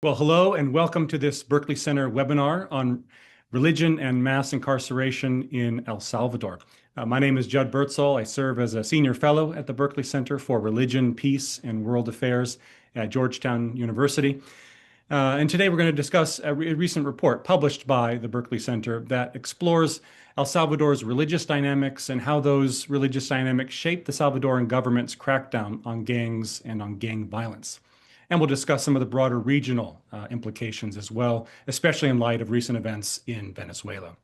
Well, hello and welcome to this Berkley Center webinar on religion and mass incarceration in El Salvador. My name is Judd Bertzel. I serve as a senior fellow at the Berkley Center for Religion, Peace, and World Affairs at Georgetown University. And today we're going to discuss a recent report published by the Berkley Center that explores El Salvador's religious dynamics and how those religious dynamics shape the Salvadoran government's crackdown on gangs and on gang violence. And we'll discuss some of the broader regional implications as well, especially in light of recent events in Venezuela.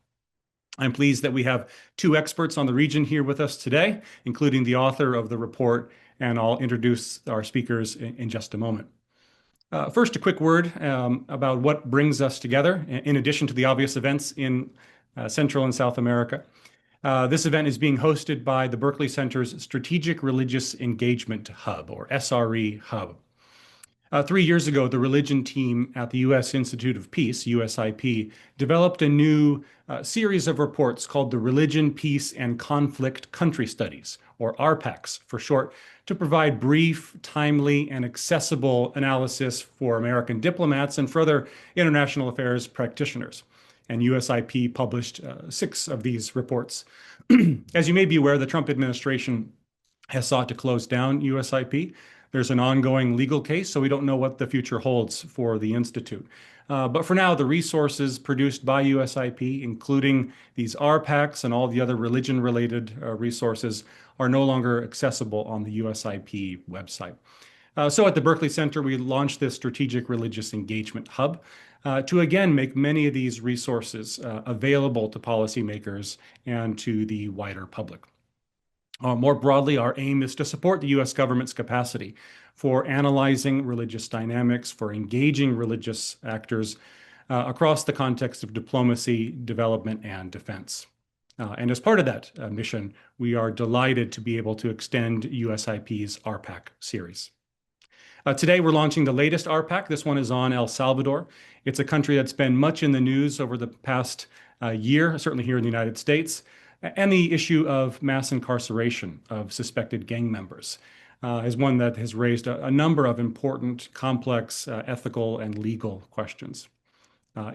I'm pleased that we have two experts on the region here with us today, including the author of the report, and I'll introduce our speakers in just a moment. First, a quick word about what brings us together, in addition to the obvious events in Central and South America. This event is being hosted by the Berkley Center's Strategic Religious Engagement Hub, or SRE Hub. 3 years ago, the religion team at the U.S. Institute of Peace, USIP, developed a new series of reports called the Religion, Peace, and Conflict Country Studies, or RPACs for short, to provide brief, timely, and accessible analysis for American diplomats and for other international affairs practitioners. And USIP published 6 of these reports. As you may be aware, the Trump administration has sought to close down USIP. There's an ongoing legal case, so we don't know what the future holds for the Institute. But for now, the resources produced by USIP, including these RPACs and all the other religion-related resources, are no longer accessible on the USIP website. So at the Berkley Center, we launched this Strategic Religious Engagement Hub to again make many of these resources available to policymakers and to the wider public. More broadly, our aim is to support the U.S. government's capacity for analyzing religious dynamics, for engaging religious actors across the context of diplomacy, development, and defense. And as part of that mission, we are delighted to be able to extend USIP's RPAC series. Today, we're launching the latest RPAC. This one is on El Salvador. It's a country that's been much in the news over the past year, certainly here in the United States, and the issue of mass incarceration of suspected gang members is one that has raised a number of important, complex, ethical, and legal questions.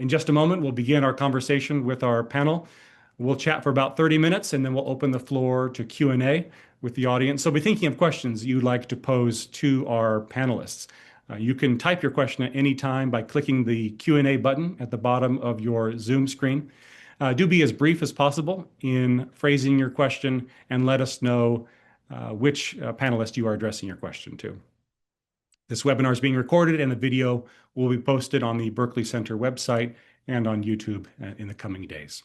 In just a moment, we'll begin our conversation with our panel. We'll chat for about 30 minutes, and then we'll open the floor to Q&A with the audience. So be thinking of questions you'd like to pose to our panelists. You can type your question at any time by clicking the Q&A button at the bottom of your Zoom screen. Do be as brief as possible in phrasing your question and let us know which panelist you are addressing your question to. This webinar is being recorded and the video will be posted on the Berkley Center website and on YouTube in the coming days.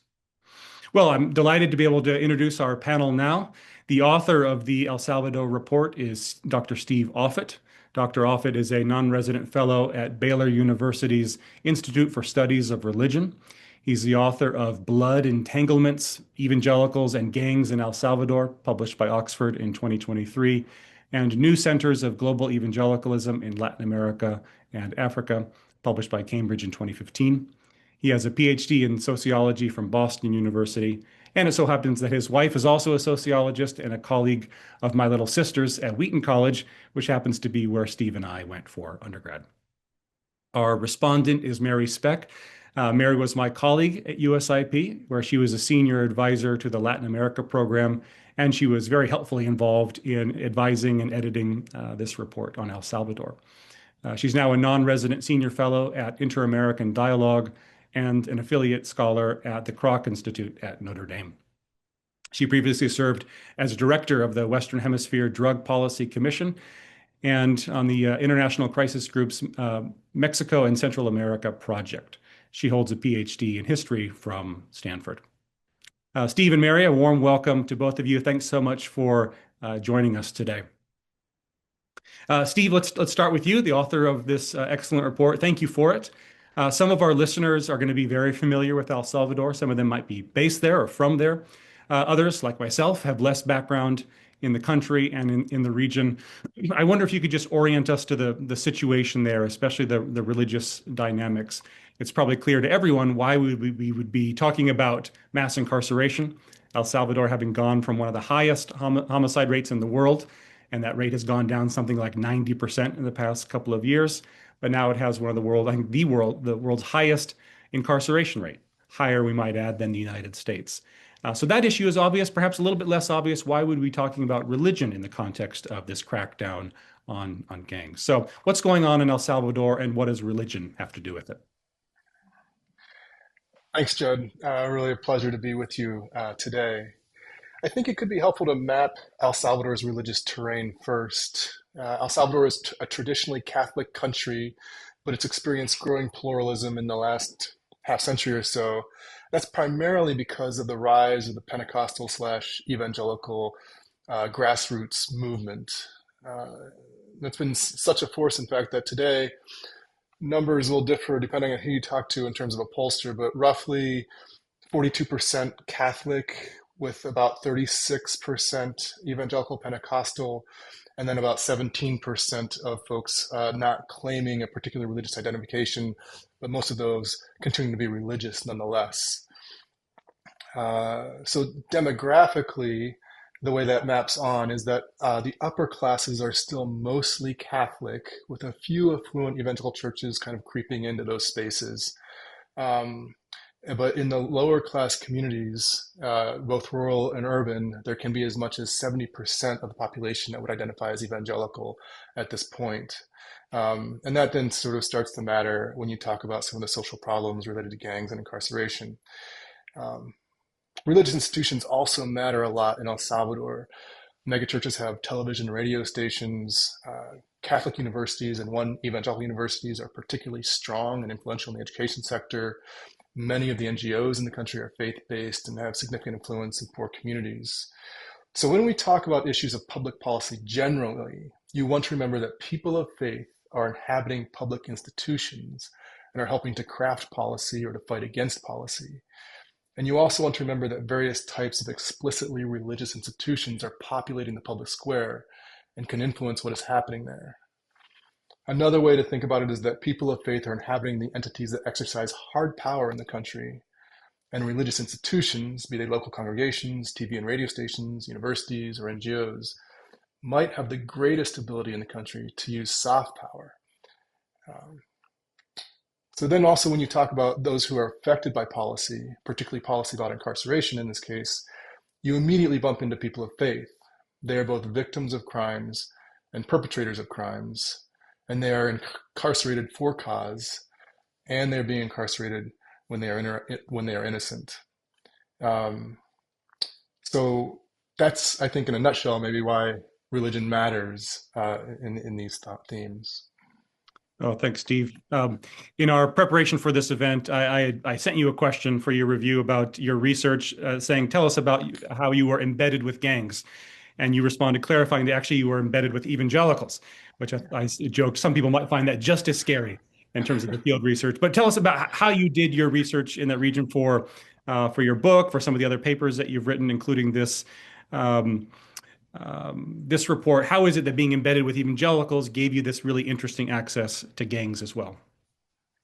Well, I'm delighted to be able to introduce our panel now. The author of the El Salvador report is Dr. Steve Offutt. Dr. Offutt is a non-resident fellow at Baylor University's Institute for Studies of Religion. He's the author of Blood Entanglements, Evangelicals and Gangs in El Salvador, published by Oxford in 2023, and New Centers of Global Evangelicalism in Latin America and Africa, published by Cambridge in 2015. He has a PhD in sociology from Boston University, and it so happens that his wife is also a sociologist and a colleague of my little sister's at Wheaton College, which happens to be where Steve and I went for undergrad. Our respondent is Mary Speck. Mary was my colleague at USIP, where she was a senior advisor to the Latin America program, and she was very helpfully involved in advising and editing this report on El Salvador. She's now a non-resident senior fellow at Inter-American Dialogue and an affiliate scholar at the Kroc Institute at Notre Dame. She previously served as director of the Western Hemisphere Drug Policy Commission and on the International Crisis Group's Mexico and Central America project. She holds a PhD in history from Stanford. Steve and Mary, a warm welcome to both of you. Thanks so much for joining us today. Steve, let's start with you, the author of this excellent report. Thank you for it. Some of our listeners are going to be very familiar with El Salvador. Some of them might be based there or from there. Others, like myself, have less background in the country and in the region. I wonder if you could just orient us to the situation there, especially the religious dynamics. It's probably clear to everyone why we would be talking about mass incarceration, El Salvador having gone from one of the highest homicide rates in the world, and that rate has gone down something like 90% in the past couple of years. but now it has one of the world, I think the world's highest incarceration rate, higher, we might add, than the United States. So that issue is obvious, perhaps a little bit less obvious. Why would we be talking about religion in the context of this crackdown on gangs? So what's going on in El Salvador, and what does religion have to do with it? Thanks, Judd. Really a pleasure to be with you today. I think it could be helpful to map El Salvador's religious terrain first. El Salvador is a traditionally Catholic country, but it's experienced growing pluralism in the last half century or so. That's primarily because of the rise of the Pentecostal slash evangelical grassroots movement. That's been such a force, in fact, that today numbers will differ depending on who you talk to in terms of a pollster, but roughly 42% Catholic, with about 36% evangelical Pentecostal, and then about 17% of folks not claiming a particular religious identification, but most of those continuing to be religious nonetheless. So demographically, the way that maps on is that the upper classes are still mostly Catholic, with a few affluent evangelical churches kind of creeping into those spaces. Um, but in the lower class communities, both rural and urban, there can be as much as 70% of the population that would identify as evangelical at this point. And that then sort of starts to matter when you talk about some of the social problems related to gangs and incarceration. Um, Religious institutions also matter a lot in El Salvador. Megachurches have television, radio stations. Catholic universities and one evangelical universities are particularly strong and influential in the education sector. Many of the NGOs in the country are faith-based and have significant influence in poor communities. So when we talk about issues of public policy generally, you want to remember that people of faith are inhabiting public institutions and are helping to craft policy or to fight against policy. And you also want to remember that various types of explicitly religious institutions are populating the public square and can influence what is happening there. Another way to think about it is that people of faith are inhabiting the entities that exercise hard power in the country, and religious institutions, be they local congregations, TV and radio stations, universities, or NGOs, might have the greatest ability in the country to use soft power. Um, So then also when you talk about those who are affected by policy, particularly policy about incarceration in this case, you immediately bump into people of faith. They are both victims of crimes and perpetrators of crimes, and they are incarcerated for cause, and they're being incarcerated when they are innocent. Um, so that's, I think, in a nutshell, maybe why religion matters in these themes. Oh, thanks, Steve. In our preparation for this event, I sent you a question for your review about your research, saying, tell us about how you were embedded with gangs. And you responded clarifying that actually you were embedded with evangelicals, which I joked some people might find that just as scary in terms of the field research. But tell us about how you did your research in that region for your book, for some of the other papers that you've written, including this. Um, this report, how is it that being embedded with evangelicals gave you this really interesting access to gangs as well?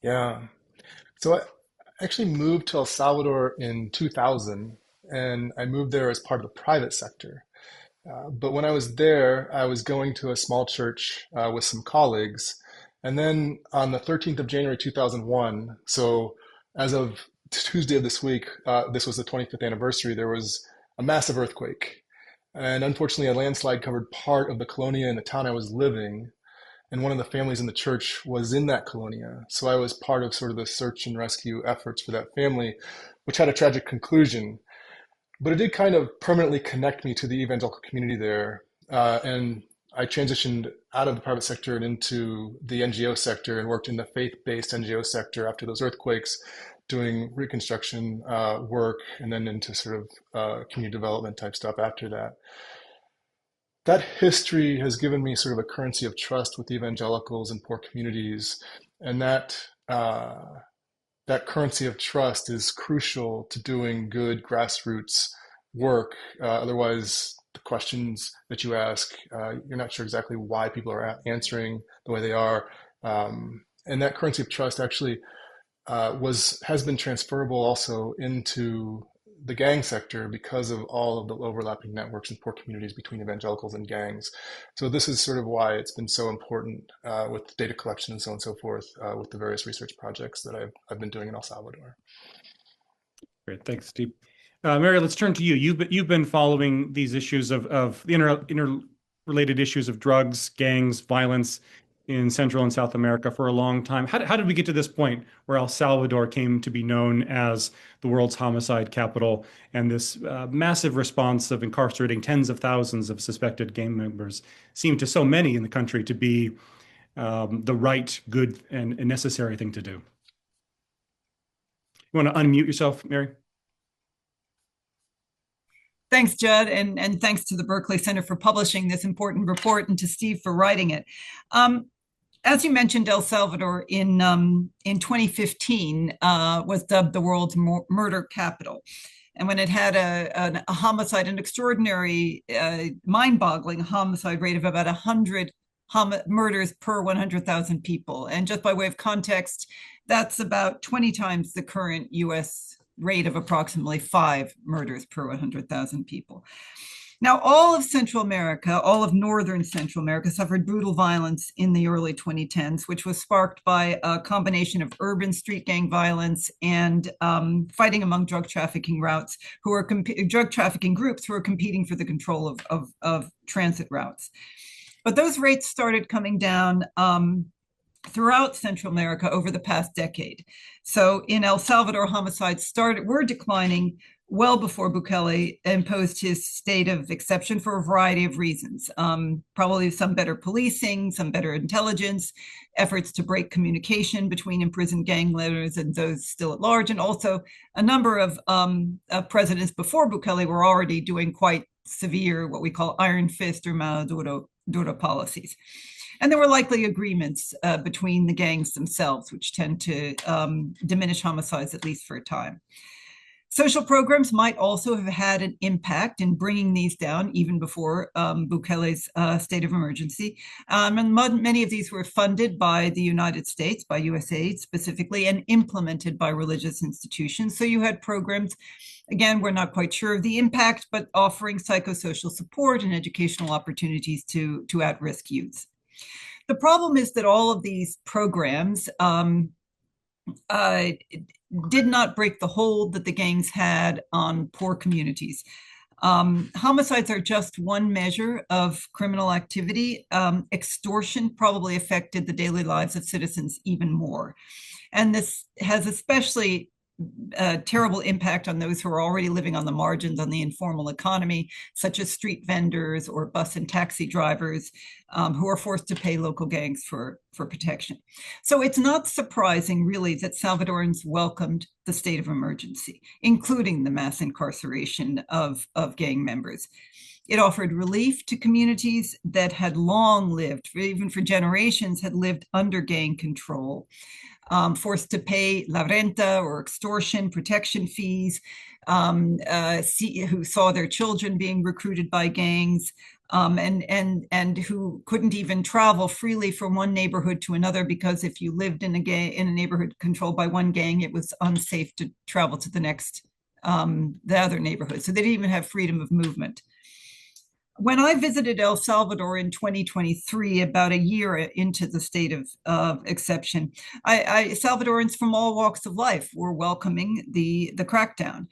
Yeah. So I actually moved to El Salvador in 2000, and I moved there as part of the private sector. But when I was there, I was going to a small church with some colleagues. And then on the 13th of January 2001, so as of Tuesday of this week, this was the 25th anniversary, there was a massive earthquake. And unfortunately, a landslide covered part of the colonia in the town I was living. And one of the families in the church was in that colonia. So I was part of sort of the search and rescue efforts for that family, which had a tragic conclusion. But it did kind of permanently connect me to the evangelical community there. And I transitioned out of the private sector and into the NGO sector and worked in the faith-based NGO sector after those earthquakes, doing reconstruction work, and then into sort of community development type stuff after that. That history has given me sort of a currency of trust with evangelicals and poor communities, and that currency of trust is crucial to doing good grassroots work. Otherwise, the questions that you ask, you're not sure exactly why people are answering the way they are. And that currency of trust actually has been transferable also into the gang sector because of all of the overlapping networks and poor communities between evangelicals and gangs. So this is sort of why it's been so important with data collection and so on and so forth with the various research projects that I've been doing in El Salvador. Great, thanks, Steve. Mary, let's turn to you. You've been following these issues of the interrelated issues of drugs, gangs, violence in Central and South America for a long time. How did we get to this point where El Salvador came to be known as the world's homicide capital, and this massive response of incarcerating tens of thousands of suspected gang members seemed to so many in the country to be the right, good, and necessary thing to do? You want to unmute yourself, Mary? Thanks, Judd, and thanks to the Berkley Center for publishing this important report and to Steve for writing it. As you mentioned, El Salvador in 2015 was dubbed the world's murder capital. And when it had a homicide, an extraordinary, mind-boggling homicide rate of about 100 murders per 100,000 people. And just by way of context, that's about 20 times the current US rate of approximately 5 murders per 100,000 people. Now, all of Central America, all of northern Central America suffered brutal violence in the early 2010s, which was sparked by a combination of urban street gang violence and fighting among drug trafficking routes, drug trafficking groups who are competing for the control of transit routes. But those rates started coming down throughout Central America over the past decade. So in El Salvador, homicides were declining well before Bukele imposed his state of exception for a variety of reasons. Probably some better policing, some better intelligence, efforts to break communication between imprisoned gang leaders and those still at large, and also a number of presidents before Bukele were already doing quite severe, what we call iron fist or mano duro policies. And there were likely agreements between the gangs themselves, which tend to diminish homicides, at least for a time. Social programs might also have had an impact in bringing these down even before Bukele's state of emergency. And many of these were funded by the United States, by USAID specifically, and implemented by religious institutions. So you had programs, again, we're not quite sure of the impact, but offering psychosocial support and educational opportunities to at-risk youths. The problem is that all of these programs did not break the hold that the gangs had on poor communities. Homicides are just one measure of criminal activity. Extortion probably affected the daily lives of citizens even more. And this has especially terrible impact on those who are already living on the margins on the informal economy, such as street vendors or bus and taxi drivers who are forced to pay local gangs for protection. So it's not surprising, really, that Salvadorans welcomed the state of emergency, including the mass incarceration of gang members. It offered relief to communities that had long lived, even for generations, had lived under gang control. Forced to pay la renta or extortion, protection fees, who saw their children being recruited by gangs, and who couldn't even travel freely from one neighborhood to another because if you lived in a neighborhood controlled by one gang, it was unsafe to travel to the other neighborhood. So they didn't even have freedom of movement. When I visited El Salvador in 2023, about a year into the state of exception, Salvadorans from all walks of life were welcoming the crackdown.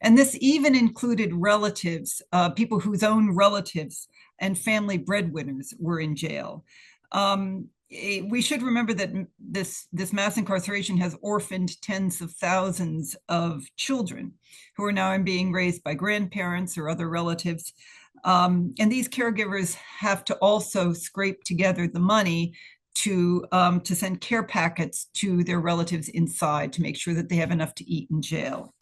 And this even included relatives, people whose own relatives and family breadwinners were in jail. We should remember that this mass incarceration has orphaned tens of thousands of children who are now being raised by grandparents or other relatives. And these caregivers have to also scrape together the money to send care packets to their relatives inside to make sure that they have enough to eat in jail.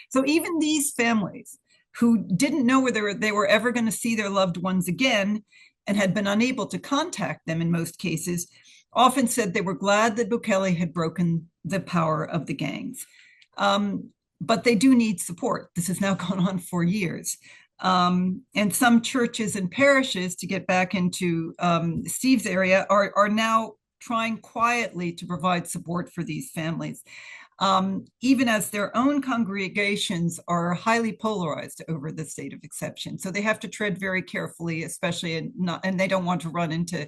So even these families who didn't know whether they were ever going to see their loved ones again and had been unable to contact them in most cases, often said they were glad that Bukele had broken the power of the gangs. But they do need support. This has now gone on for years. And some churches and parishes, to get back into Steve's area, are now trying quietly to provide support for these families. even as their own congregations are highly polarized over the state of exception. So they have to tread very carefully, especially and they don't want to run into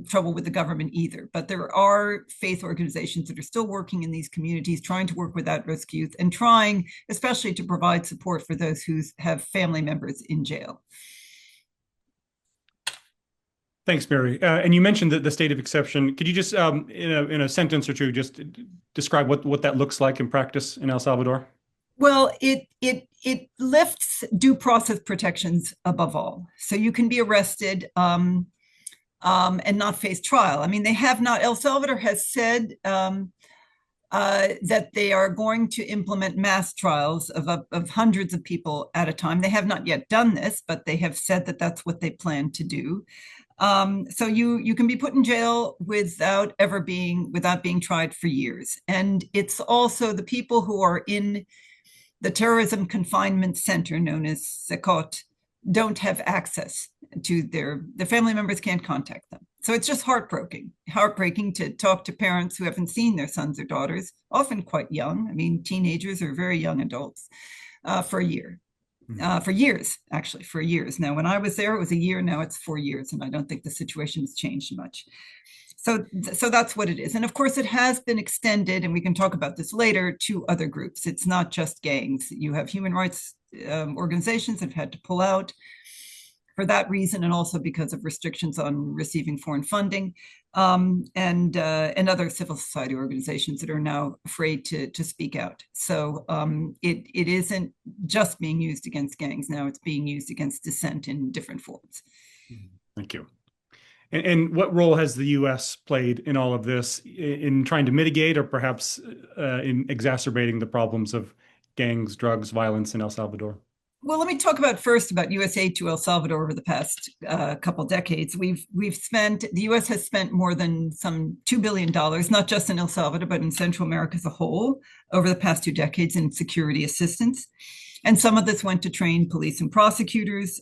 trouble with the government either. But there are faith organizations that are still working in these communities, trying to work with at-risk youth and trying especially to provide support for those who have family members in jail. Thanks, Mary. And you mentioned the state of exception. Could you just, in a sentence or two, just describe what that looks like in practice in El Salvador? Well, it lifts due process protections above all. So you can be arrested and not face trial. I mean, they have not. El Salvador has said that they are going to implement mass trials of hundreds of people at a time. They have not yet done this, but they have said that that's what they plan to do. So you can be put in jail without being tried for years. And it's also the people who are in the terrorism confinement center known as SECOT don't have access to their family members can't contact them. So it's just heartbreaking to talk to parents who haven't seen their sons or daughters, often quite young. I mean, teenagers or very young adults, for a year. For years. Now, when I was there, it was a year. Now it's 4 years, and I don't think the situation has changed much. So that's what it is. And of course, it has been extended, and we can talk about this later, to other groups. It's not just gangs. You have human rights organizations that have had to pull out for that reason, and also because of restrictions on receiving foreign funding, and other civil society organizations that are now afraid to speak out. So it isn't just being used against gangs now; it's being used against dissent in different forms. Thank you. And what role has the U.S. played in all of this, in trying to mitigate or perhaps in exacerbating the problems of gangs, drugs, violence in El Salvador? Well, let me talk first about U.S. aid to El Salvador over the past couple decades. The U.S. has spent more than some $2 billion, not just in El Salvador, but in Central America as a whole, over the past 2 decades in security assistance. And some of this went to train police and prosecutors,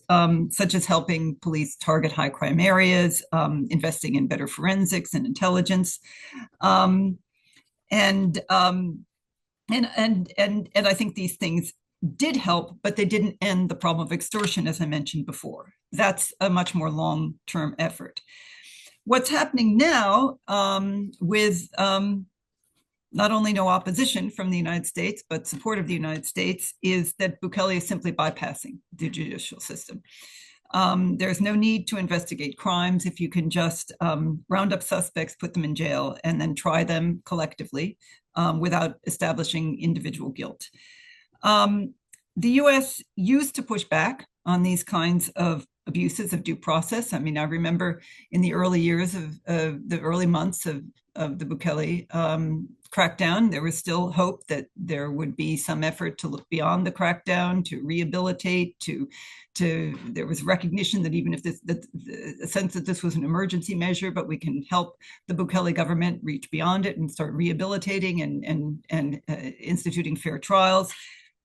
such as helping police target high crime areas, investing in better forensics and intelligence, and I think these things did help, but they didn't end the problem of extortion, as I mentioned before. That's a much more long-term effort. What's happening now, with not only no opposition from the United States, but support of the United States, is that Bukele is simply bypassing the judicial system. There's no need to investigate crimes if you can just round up suspects, put them in jail, and then try them collectively without establishing individual guilt. The U.S. used to push back on these kinds of abuses of due process. I mean, I remember in the early years of the early months of the Bukele crackdown, there was still hope that there would be some effort to look beyond the crackdown, to rehabilitate, there was recognition that even if the sense that this was an emergency measure, but we can help the Bukele government reach beyond it and start rehabilitating and instituting fair trials.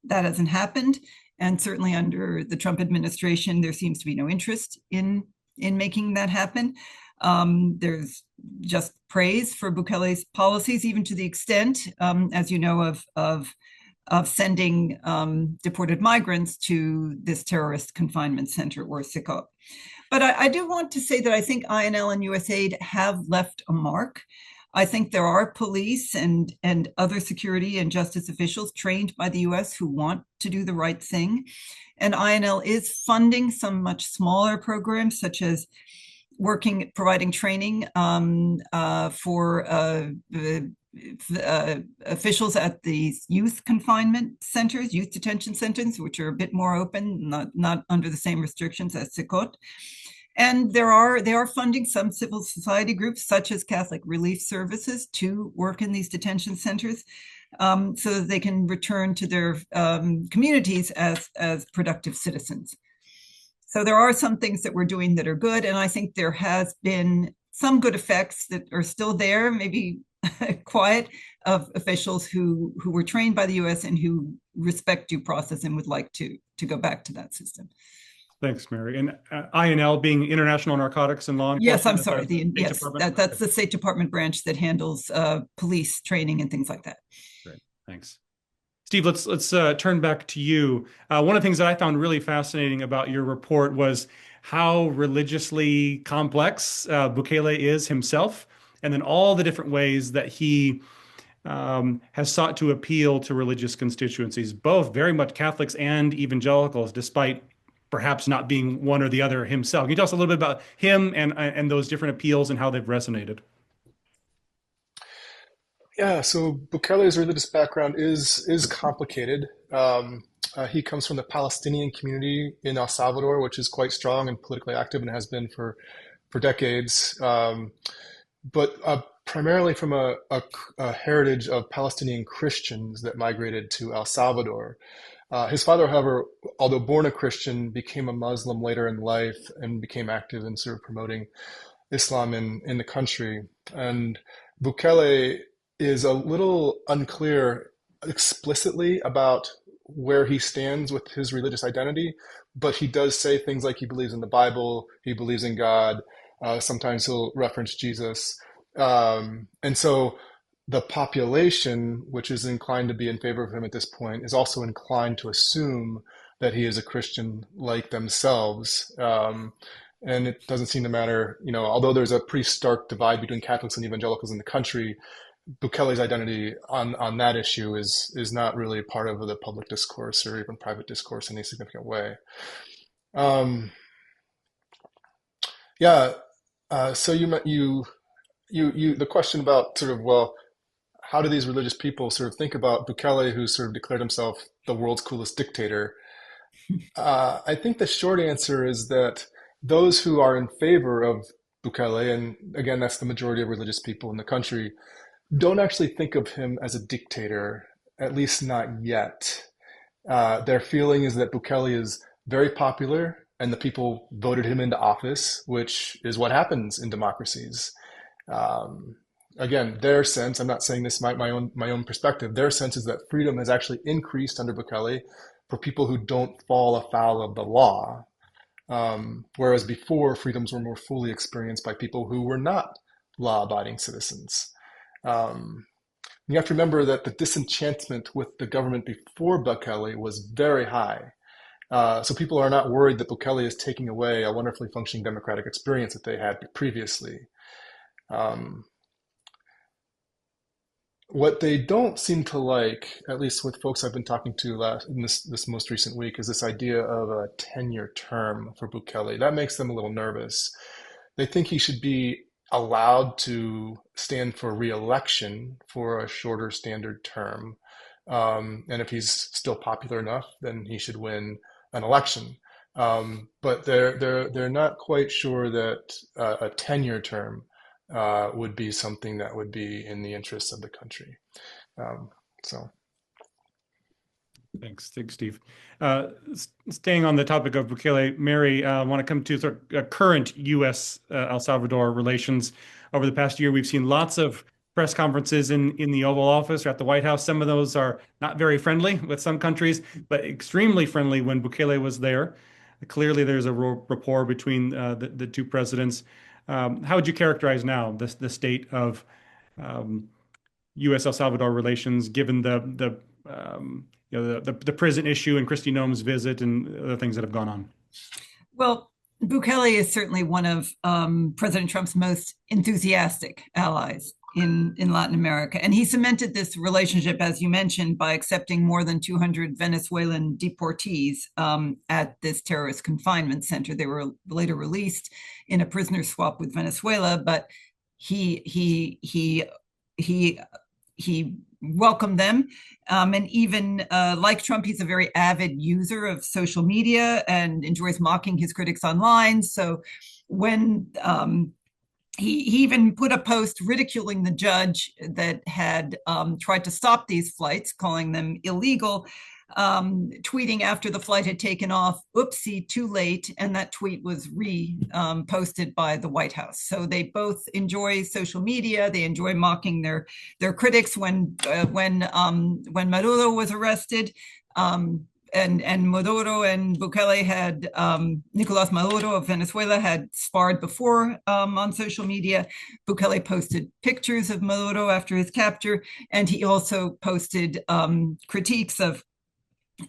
That hasn't happened. And certainly under the Trump administration, there seems to be no interest in making that happen. There's just praise for Bukele's policies, even to the extent, as you know, of sending deported migrants to this terrorist confinement center, or SICOP. But I do want to say that I think INL and USAID have left a mark. I think there are police and other security and justice officials trained by the US who want to do the right thing. And INL is funding some much smaller programs, such as providing training for officials at these youth confinement centers, youth detention centers, which are a bit more open, not under the same restrictions as SICOT. And they are funding some civil society groups, such as Catholic Relief Services, to work in these detention centers, so that they can return to their communities as productive citizens. So there are some things that we're doing that are good, and I think there has been some good effects that are still there, maybe quiet, of officials who were trained by the U.S. and who respect due process and would like to go back to that system. Thanks, Mary. And INL being International Narcotics and Law Yes, I'm Enforcement. sorry. Yes, that's the State Department branch that handles police training and things like that. Great, thanks. Steve, let's turn back to you. One of the things that I found really fascinating about your report was how religiously complex Bukele is himself, and then all the different ways that he has sought to appeal to religious constituencies, both very much Catholics and evangelicals, despite perhaps not being one or the other himself. Can you tell us a little bit about him and those different appeals and how they've resonated? Yeah, so Bukele's religious background is complicated. He comes from the Palestinian community in El Salvador, which is quite strong and politically active and has been for decades. But primarily from a heritage of Palestinian Christians that migrated to El Salvador. His father, however, although born a Christian, became a Muslim later in life and became active in sort of promoting Islam in the country. And Bukele is a little unclear explicitly about where he stands with his religious identity, but he does say things like he believes in the Bible, he believes in God. Sometimes he'll reference Jesus. And so the population, which is inclined to be in favor of him at this point, is also inclined to assume that he is a Christian like themselves. And it doesn't seem to matter, although there's a pretty stark divide between Catholics and evangelicals in the country, Bukele's identity on that issue is not really part of the public discourse or even private discourse in any significant way. So the question about sort of, well, how do these religious people sort of think about Bukele, who sort of declared himself the world's coolest dictator? I think the short answer is that those who are in favor of Bukele, and again, that's the majority of religious people in the country, don't actually think of him as a dictator, at least not yet. Their feeling is that Bukele is very popular and the people voted him into office, which is what happens in democracies. Again, their sense, I'm not saying this my own perspective, their sense is that freedom has actually increased under Bukele for people who don't fall afoul of the law. Whereas before, freedoms were more fully experienced by people who were not law-abiding citizens. You have to remember that the disenchantment with the government before Bukele was very high. So people are not worried that Bukele is taking away a wonderfully functioning democratic experience that they had previously. What they don't seem to like, at least with folks I've been talking to in this most recent week, is this idea of a 10-year term for Bukele. That makes them a little nervous. They think he should be allowed to stand for re-election for a shorter standard term. And if he's still popular enough, then he should win an election. But they're not quite sure that a 10-year term would be something that would be in the interests of the country. Thanks, Steve. Staying on the topic of Bukele, Mary, I want to come to sort of current U.S. El Salvador relations. Over the past year, we've seen lots of press conferences in the Oval Office or at the White House. Some of those are not very friendly with some countries, but extremely friendly when Bukele was there. Clearly, there's a rapport between the two presidents. How would you characterize now the state of U.S. El Salvador relations, given the prison issue and Kristi Noem's visit and other things that have gone on? Well, Bukele is certainly one of President Trump's most enthusiastic allies in Latin America. And he cemented this relationship, as you mentioned, by accepting more than 200 Venezuelan deportees at this terrorist confinement center. They were later released in a prisoner swap with Venezuela, but he welcomed them. And even like Trump, he's a very avid user of social media and enjoys mocking his critics online. So when he even put a post ridiculing the judge that had tried to stop these flights, calling them illegal, tweeting after the flight had taken off, "Oopsie, too late," and that tweet was posted by the White House. So they both enjoy social media. They enjoy mocking their critics. When Maduro was arrested, and Maduro and Bukele had, Nicolas Maduro of Venezuela had sparred before on social media. Bukele posted pictures of Maduro after his capture, and he also posted critiques of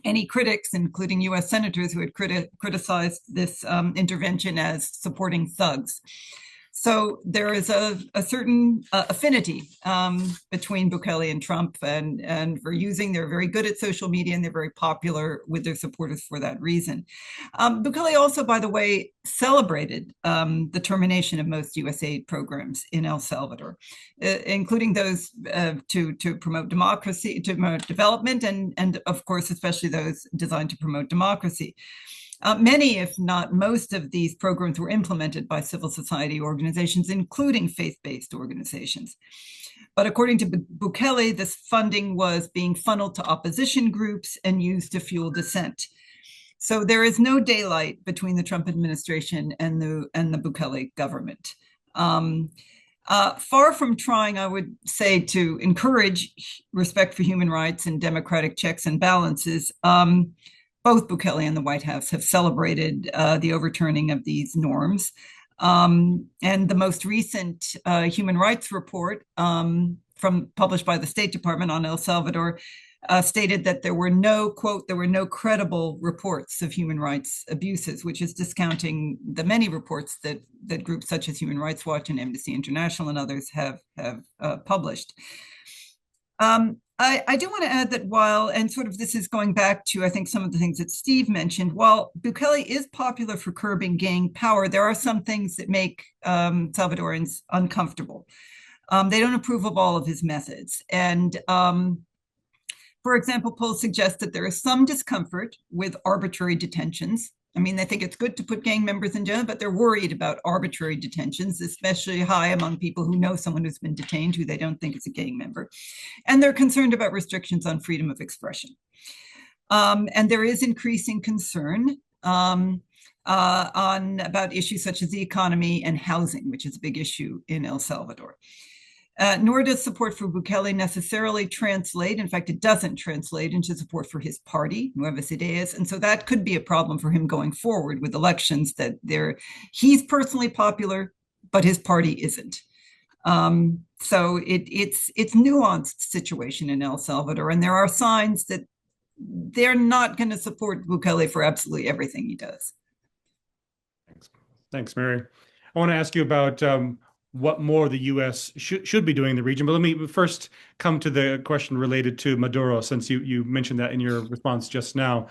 any critics, including US senators who had criticized this intervention as supporting thugs. So there is a certain affinity between Bukele and Trump, and they're very good at social media, and they're very popular with their supporters for that reason. Bukele also, by the way, celebrated the termination of most USAID programs in El Salvador, including those to promote democracy, to promote development, and of course, especially those designed to promote democracy. Many, if not most, of these programs were implemented by civil society organizations, including faith-based organizations. But according to Bukele, this funding was being funneled to opposition groups and used to fuel dissent. So there is no daylight between the Trump administration and the Bukele government. Far from trying, I would say, to encourage respect for human rights and democratic checks and balances, both Bukele and the White House have celebrated the overturning of these norms. And the most recent human rights report published by the State Department on El Salvador stated that there were no, quote, there were no credible reports of human rights abuses, which is discounting the many reports that groups such as Human Rights Watch and Amnesty International and others have published. I do want to add that while, and sort of this is going back to, I think, some of the things that Steve mentioned, while Bukele is popular for curbing gang power, there are some things that make Salvadorans uncomfortable. They don't approve of all of his methods. And for example, polls suggest that there is some discomfort with arbitrary detentions. I mean, they think it's good to put gang members in jail, but they're worried about arbitrary detentions, especially high among people who know someone who's been detained who they don't think is a gang member. And they're concerned about restrictions on freedom of expression. And there is increasing concern about issues such as the economy and housing, which is a big issue in El Salvador. Nor does support for Bukele necessarily translate. In fact, it doesn't translate into support for his party, Nuevas Ideas. And so that could be a problem for him going forward with elections, that he's personally popular, but his party isn't. So it's nuanced situation in El Salvador. And there are signs that they're not going to support Bukele for absolutely everything he does. Thanks, Mary. I want to ask you about what more the U.S. should be doing in the region. But let me first come to the question related to Maduro, since you mentioned that in your response just now.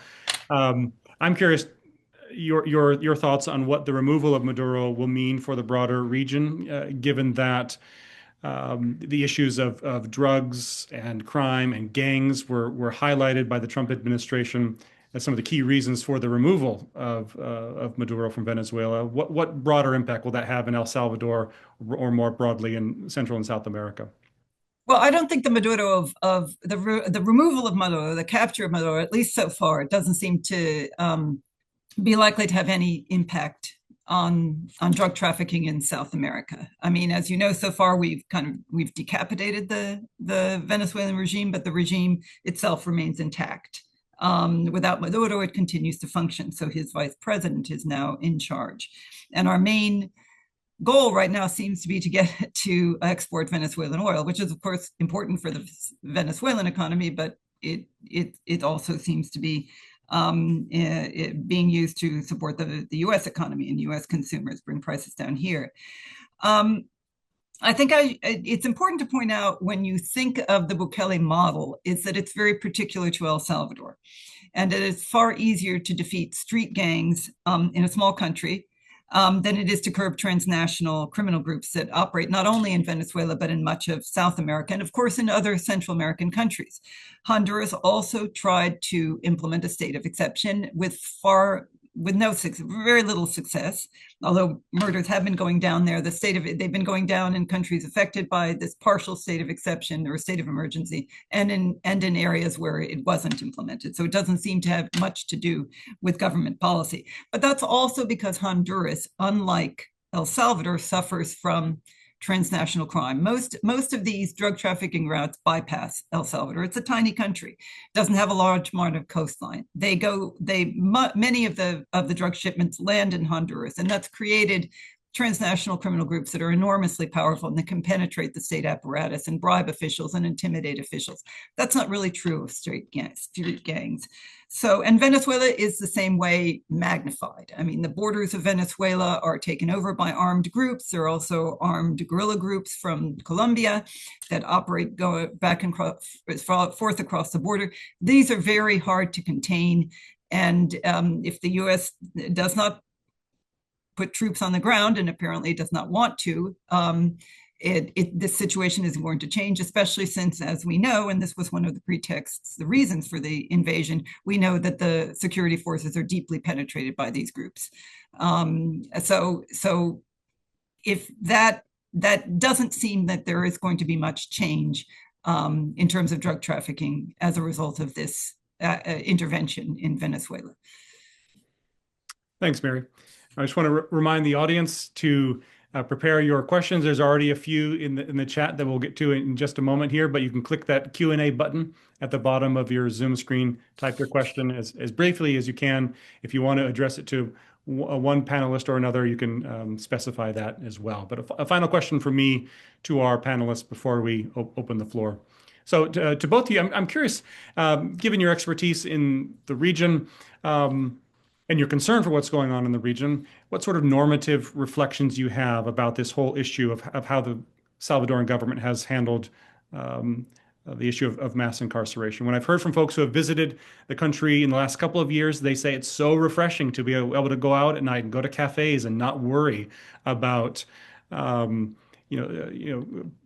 I'm curious your thoughts on what the removal of Maduro will mean for the broader region, given that the issues of drugs and crime and gangs were highlighted by the Trump administration as some of the key reasons for the removal of Maduro from Venezuela. What broader impact will that have in El Salvador or more broadly in Central and South America? Well, I don't think the Maduro of the removal of Maduro, the capture of Maduro, at least so far, it doesn't seem to be likely to have any impact on drug trafficking in South America. I mean, as you know, so far we've decapitated the Venezuelan regime, but the regime itself remains intact. Without Maduro, it continues to function. So his vice president is now in charge. And our main goal right now seems to be to get to export Venezuelan oil, which is, of course, important for the Venezuelan economy, but it also seems to be being used to support the U.S. economy and U.S. consumers, bring prices down here. I think it's important to point out, when you think of the Bukele model, is that it's very particular to El Salvador, and that it's far easier to defeat street gangs in a small country than it is to curb transnational criminal groups that operate not only in Venezuela, but in much of South America, and of course in other Central American countries. Honduras also tried to implement a state of exception with very little success, although murders have been going down there. They've been going down in countries affected by this partial state of exception or state of emergency, and in areas where it wasn't implemented. So it doesn't seem to have much to do with government policy. But that's also because Honduras, unlike El Salvador, suffers from transnational crime. Most of these drug trafficking routes bypass El Salvador. It's a tiny country, doesn't have a large amount of coastline. Many of the drug shipments land in Honduras, and that's created transnational criminal groups that are enormously powerful and that can penetrate the state apparatus and bribe officials and intimidate officials. That's not really true of street gangs. So, and Venezuela is the same way magnified. I mean, the borders of Venezuela are taken over by armed groups. There are also armed guerrilla groups from Colombia that operate, go back and forth across the border. These are very hard to contain. And if the U.S. does not put troops on the ground, and apparently does not want to, this situation isn't going to change, especially since, as we know, and this was one of the pretexts, the reasons for the invasion, we know that the security forces are deeply penetrated by these groups. So if that doesn't seem that there is going to be much change in terms of drug trafficking as a result of this intervention in Venezuela. Thanks, Mary. I just want to remind the audience to prepare your questions. There's already a few in the chat that we'll get to in just a moment here, but you can click that Q&A button at the bottom of your Zoom screen, type your question as briefly as you can. If you want to address it to one panelist or another, you can specify that as well. But a final question from me to our panelists before we open the floor. So to both of you, I'm curious, given your expertise in the region, and your concern for what's going on in the region, what sort of normative reflections you have about this whole issue of how the Salvadoran government has handled the issue of mass incarceration? When I've heard from folks who have visited the country in the last couple of years, they say it's so refreshing to be able to go out at night and go to cafes and not worry about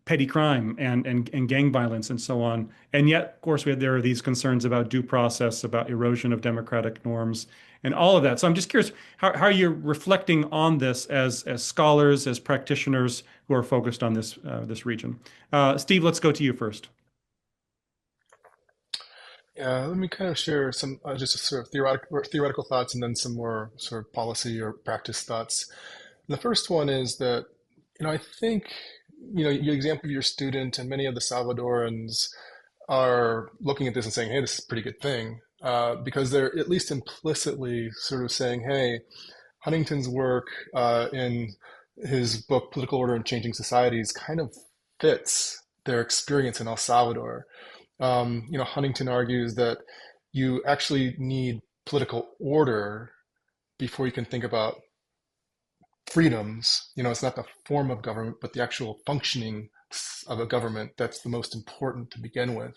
petty crime and gang violence and so on. And yet, of course, there are these concerns about due process, about erosion of democratic norms, and all of that. So I'm just curious how you're reflecting on this as scholars, as practitioners who are focused on this region. Steve, let's go to you first. Yeah, let me kind of share some just sort of theoretical thoughts and then some more sort of policy or practice thoughts. The first one is that, I think, your example of your student and many of the Salvadorans are looking at this and saying, hey, this is a pretty good thing, because they're at least implicitly sort of saying, hey, Huntington's work in his book, Political Order and Changing Societies, kind of fits their experience in El Salvador. Huntington argues that you actually need political order before you can think about freedoms. It's not the form of government, but the actual functioning of a government that's the most important to begin with.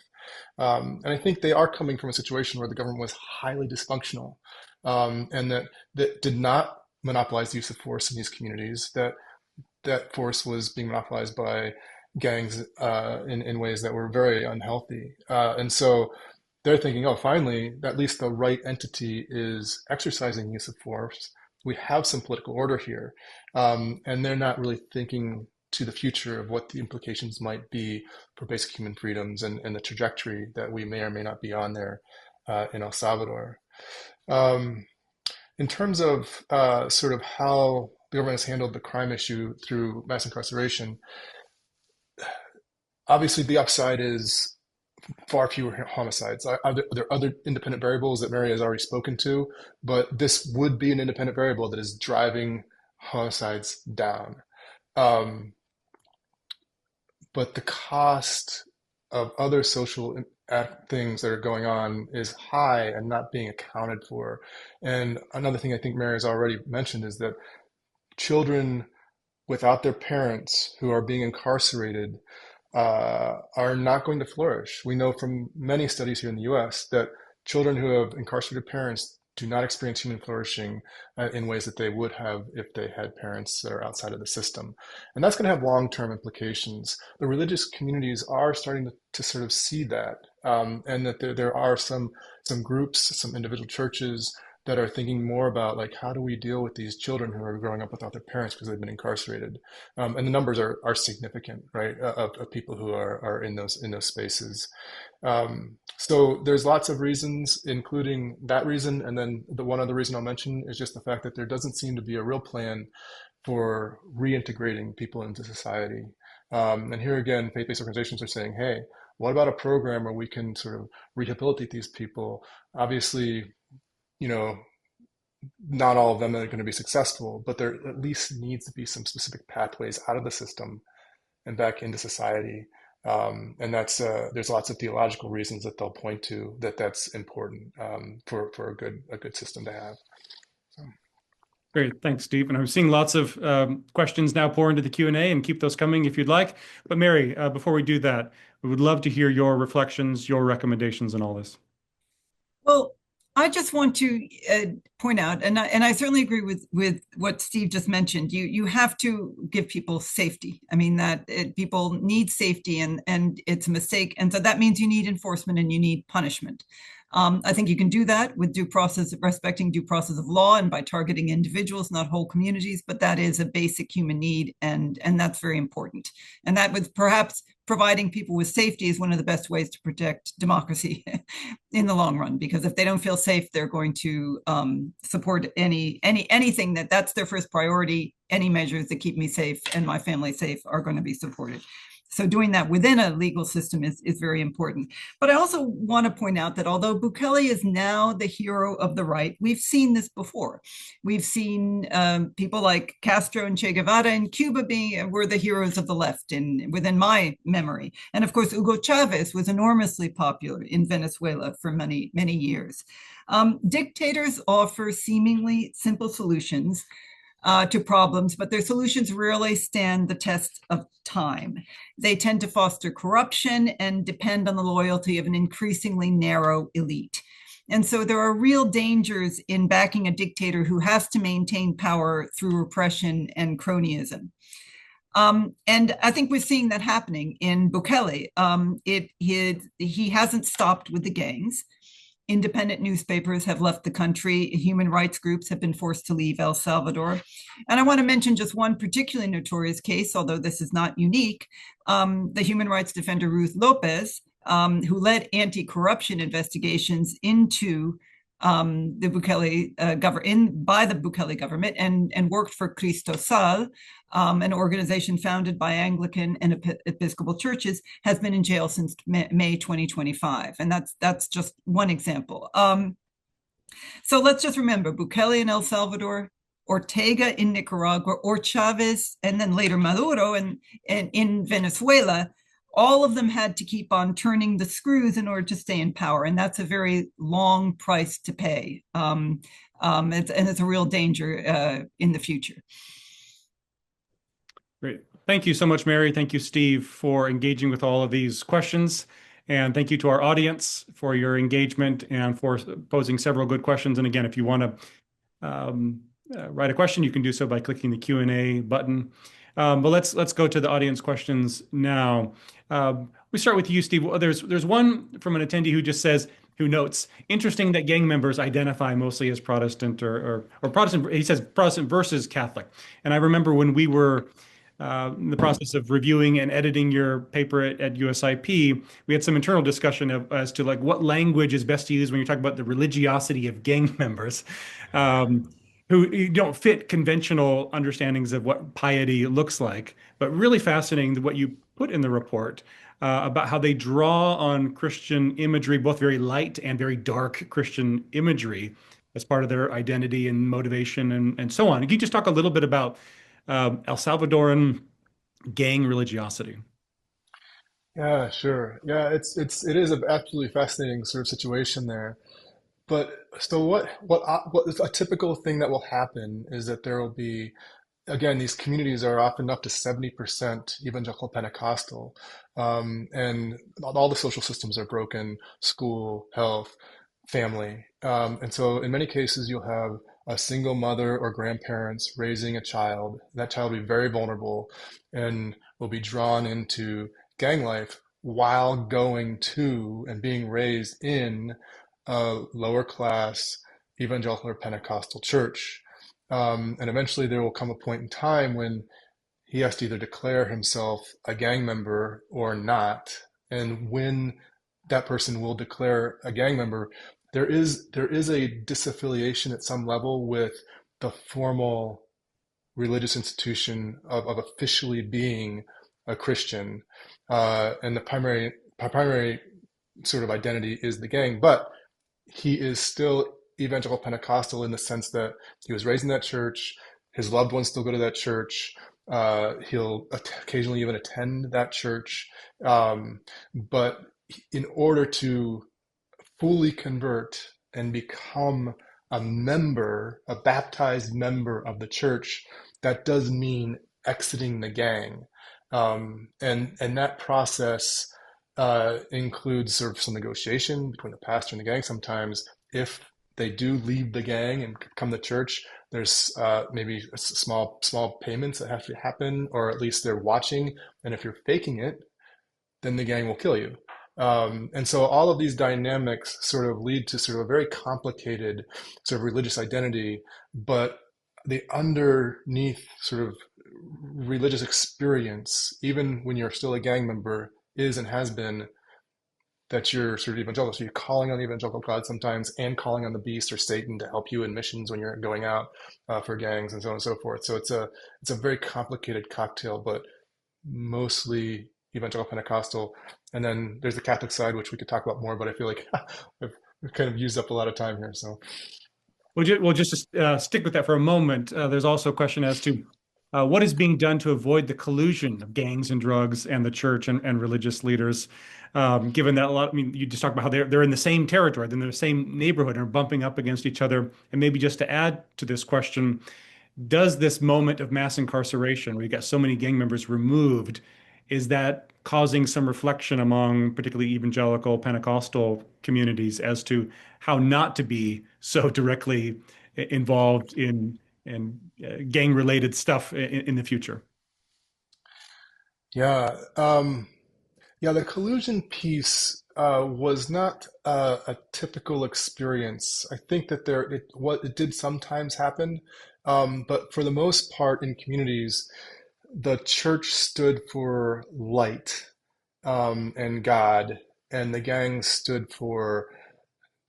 And I think they are coming from a situation where the government was highly dysfunctional, and that did not monopolize the use of force in these communities, that force was being monopolized by gangs in ways that were very unhealthy. And so they're thinking, oh, finally, at least the right entity is exercising use of force. We have some political order here. And they're not really thinking to the future of what the implications might be for basic human freedoms and the trajectory that we may or may not be on there in El Salvador. In terms of sort of how the government has handled the crime issue through mass incarceration, obviously the upside is far fewer homicides. There are other independent variables that Mary has already spoken to, but this would be an independent variable that is driving homicides down. But the cost of other social things that are going on is high and not being accounted for. And another thing I think Mary has already mentioned is that children without their parents who are being incarcerated are not going to flourish. We know from many studies here in the US that children who have incarcerated parents do not experience human flourishing in ways that they would have if they had parents that are outside of the system. And that's going to have long-term implications. The religious communities are starting to sort of see that, and that there are some groups, some individual churches that are thinking more about like, how do we deal with these children who are growing up without their parents because they've been incarcerated? And the numbers are significant, right, of people who are in those spaces. So there's lots of reasons, including that reason. And then the one other reason I'll mention is just the fact that there doesn't seem to be a real plan for reintegrating people into society. And here again, faith-based organizations are saying, hey, what about a program where we can sort of rehabilitate these people? Obviously, you know, not all of them are going to be successful, but there at least needs to be some specific pathways out of the system and back into society. And that's there's lots of theological reasons that they'll point to that's important for a good system to have. So. Great, thanks, Steve. And I'm seeing lots of questions now pour into the Q&A, and keep those coming if you'd like. But Mary, before we do that, we would love to hear your reflections, your recommendations on all this. Well, I just want to point out, and I certainly agree with what Steve just mentioned. You have to give people safety. I mean people need safety, and it's a mistake, and so that means you need enforcement and you need punishment. I think you can do that with respecting due process of law, and by targeting individuals, not whole communities. But that is a basic human need, and that's very important. And that with perhaps providing people with safety is one of the best ways to protect democracy in the long run, because if they don't feel safe, they're going to support anything that's their first priority. Any measures that keep me safe and my family safe are going to be supported. So doing that within a legal system is very important. But I also want to point out that although Bukele is now the hero of the right, we've seen this before. We've seen people like Castro and Che Guevara in Cuba were the heroes of the left within my memory. And of course, Hugo Chavez was enormously popular in Venezuela for many, many years. Dictators offer seemingly simple solutions to problems, but their solutions rarely stand the test of time. They tend to foster corruption and depend on the loyalty of an increasingly narrow elite. And so there are real dangers in backing a dictator who has to maintain power through repression and cronyism. And I think we're seeing that happening in Bukele. He hasn't stopped with the gangs. Independent newspapers have left the country. Human rights groups have been forced to leave El Salvador. And I want to mention just one particularly notorious case, although this is not unique. The human rights defender Ruth Lopez, who led anti-corruption investigations into the Bukele by the Bukele government, and worked for Cristo Sal, an organization founded by Anglican and Episcopal churches, has been in jail since May 2025. And that's just one example. So let's just remember Bukele in El Salvador, Ortega in Nicaragua, or Chavez, and then later Maduro in Venezuela. All of them had to keep on turning the screws in order to stay in power. And that's a very long price to pay. And it's a real danger in the future. Great. Thank you so much, Mary. Thank you, Steve, for engaging with all of these questions. And thank you to our audience for your engagement and for posing several good questions. And again, if you want to write a question, you can do so by clicking the Q&A button. But let's go to the audience questions now. We start with you, Steve. There's one from an attendee who notes, interesting that gang members identify mostly as Protestant or Protestant. He says Protestant versus Catholic. And I remember when we were in the process of reviewing and editing your paper at USIP, we had some internal discussion as to like what language is best to use when you're talking about the religiosity of gang members. Who don't fit conventional understandings of what piety looks like, but really fascinating what you put in the report about how they draw on Christian imagery, both very light and very dark Christian imagery as part of their identity and motivation and so on. Can you just talk a little bit about El Salvadoran gang religiosity? Yeah, sure. Yeah, it is an absolutely fascinating sort of situation there. But so what is a typical thing that will happen is that there will be, again, these communities are often up to 70% evangelical Pentecostal, and all the social systems are broken: school, health, family. And so in many cases, you'll have a single mother or grandparents raising a child. That child will be very vulnerable and will be drawn into gang life while going to and being raised in a lower class evangelical or Pentecostal church. And eventually there will come a point in time when he has to either declare himself a gang member or not. And when that person will declare a gang member, there is a disaffiliation at some level with the formal religious institution of officially being a Christian, and the primary sort of identity is the gang. But he is still evangelical Pentecostal in the sense that he was raised in that church. His loved ones still go to that church. He'll occasionally even attend that church. But in order to fully convert and become a member, a baptized member of the church, that does mean exiting the gang. And that process includes sort of some negotiation between the pastor and the gang. Sometimes if they do leave the gang and come to church, there's maybe small payments that have to happen, or at least they're watching. And if you're faking it, then the gang will kill you. And so all of these dynamics sort of lead to sort of a very complicated sort of religious identity, but the underneath sort of religious experience, even when you're still a gang member, is and has been that you're sort of evangelical. So you're calling on the evangelical God sometimes, and calling on the beast or Satan to help you in missions when you're going out for gangs and so on and so forth. So it's a very complicated cocktail, but mostly evangelical Pentecostal. And then there's the Catholic side, which we could talk about more, but I feel like we've kind of used up a lot of time here. So Well, just to stick with that for a moment, there's also a question as to what is being done to avoid the collusion of gangs and drugs and the church and religious leaders, given that you just talked about how they're in the same territory, they're in the same neighborhood and are bumping up against each other. And maybe just to add to this question, does this moment of mass incarceration, where you got so many gang members removed, is that causing some reflection among particularly evangelical Pentecostal communities as to how not to be so directly involved in gang-related stuff in the future? yeah, the collusion piece was not a typical experience. I think that it did sometimes happen, but for the most part in communities, the church stood for light, and God, and the gang stood for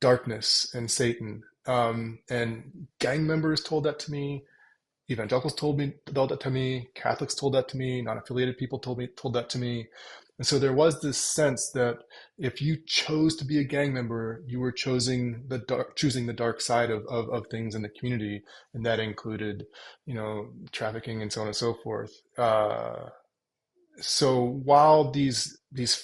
darkness and Satan. And gang members told that to me. Evangelicals told that to me. Catholics told that to me. Non-affiliated people told that to me. And so there was this sense that if you chose to be a gang member, you were choosing the dark side of things in the community, and that included, trafficking and so on and so forth. So while these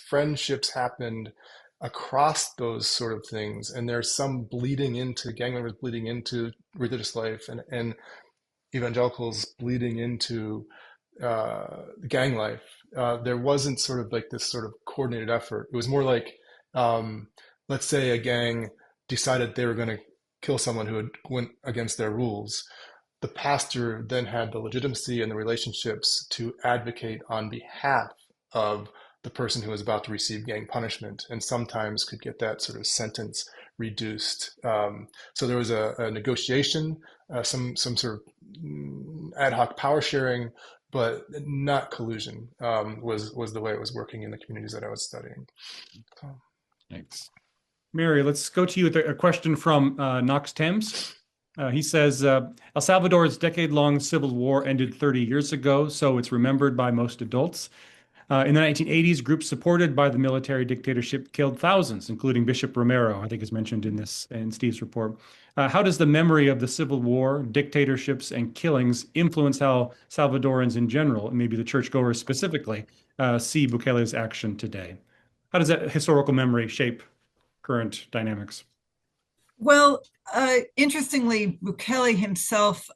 friendships happened across those sort of things, and there's some bleeding into gang members bleeding into religious life, and evangelicals bleeding into gang life, there wasn't sort of like this sort of coordinated effort. It was more like, let's say a gang decided they were going to kill someone who had went against their rules. The pastor then had the legitimacy and the relationships to advocate on behalf of the person who was about to receive gang punishment, and sometimes could get that sort of sentence reduced. So there was a negotiation, some sort of ad hoc power sharing, but not collusion, was the way it was working in the communities that I was studying. So. Thanks. Mary, let's go to you with a question from Knox Thames. He says, El Salvador's decade-long civil war ended 30 years ago, so it's remembered by most adults. In the 1980s, groups supported by the military dictatorship killed thousands, including Bishop Romero, I think is mentioned in Steve's report. How does the memory of the Civil War, dictatorships, and killings influence how Salvadorans in general, and maybe the churchgoers specifically, see Bukele's action today? How does that historical memory shape current dynamics? Well, interestingly, Bukele himself,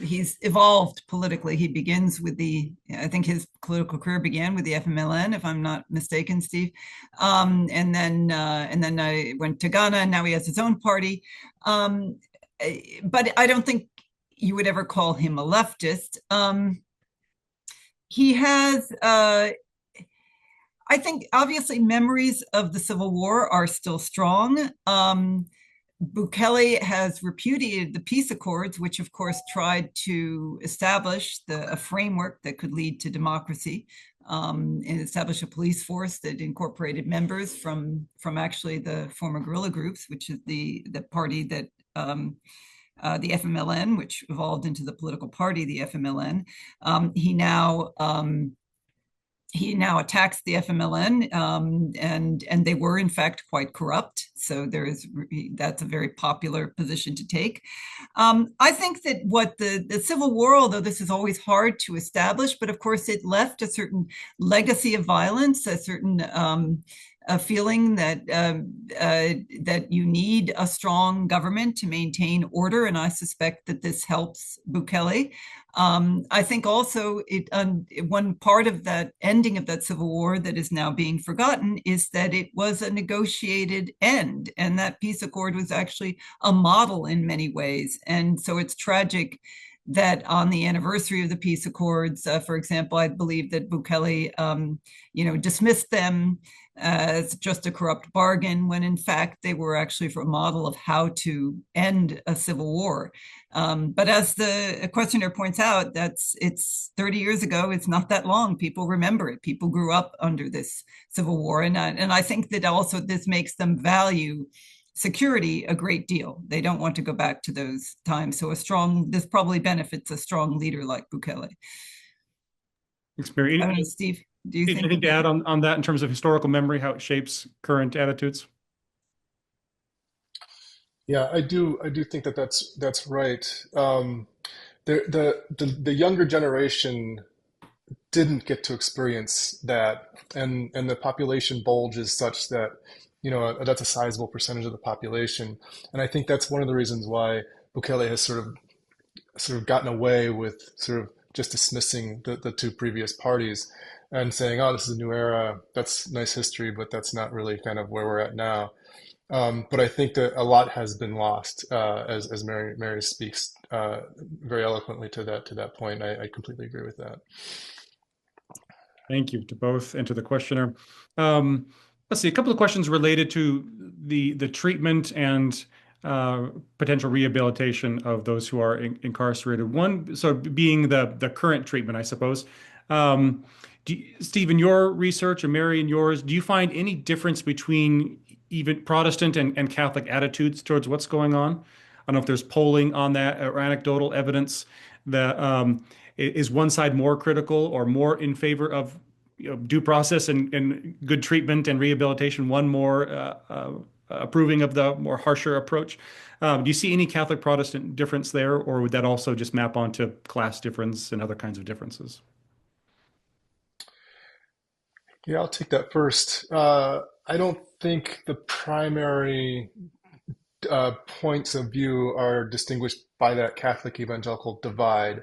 he's evolved politically. He begins with I think his political career began with the FMLN, if I'm not mistaken, Steve. And then I went to Ghana, and now he has his own party. But I don't think you would ever call him a leftist. He has, I think obviously memories of the Civil War are still strong. Bukele has repudiated the peace accords, which of course tried to establish a framework that could lead to democracy, and establish a police force that incorporated members from actually the former guerrilla groups, which is the party that the FMLN, which evolved into the political party, the FMLN. He now attacks the FMLN, and they were in fact quite corrupt. So that's a very popular position to take. I think that what the Civil War, although this is always hard to establish, but of course it left a certain legacy of violence, a certain a feeling that that you need a strong government to maintain order, and I suspect that this helps Bukele. I think also one part of that ending of that civil war that is now being forgotten is that it was a negotiated end, and that peace accord was actually a model in many ways. And so it's tragic that on the anniversary of the peace accords, for example, I believe that Bukele, dismissed them as just a corrupt bargain, when in fact they were actually for a model of how to end a civil war. But as the questioner points out, it's 30 years ago. It's not that long. People remember it. People grew up under this civil war, and I think that also this makes them value security a great deal. They don't want to go back to those times. So this probably benefits a strong leader like Bukele. Experience. I don't know, Steve, do you think? Anything to add on that in terms of historical memory, how it shapes current attitudes? Yeah, I do think that that's right. The younger generation didn't get to experience that, and the population bulge is such that that's a sizable percentage of the population, and I think that's one of the reasons why Bukele has sort of gotten away with sort of just dismissing the two previous parties and saying, "Oh, this is a new era. That's nice history, but that's not really kind of where we're at now." But I think that a lot has been lost, as Mary speaks very eloquently to that point. I completely agree with that. Thank you to both and to the questioner. Let's see, a couple of questions related to the treatment and potential rehabilitation of those who are incarcerated. One, so being the current treatment, I suppose. Steve, in your research, and Mary, in yours, do you find any difference between even Protestant and Catholic attitudes towards what's going on? I don't know if there's polling on that or anecdotal evidence that is one side more critical or more in favor of due process and good treatment and rehabilitation, one more approving of the more harsher approach. Do you see any Catholic Protestant difference there, or would that also just map onto class difference and other kinds of differences? Yeah, I'll take that first. I don't think the primary points of view are distinguished by that Catholic evangelical divide.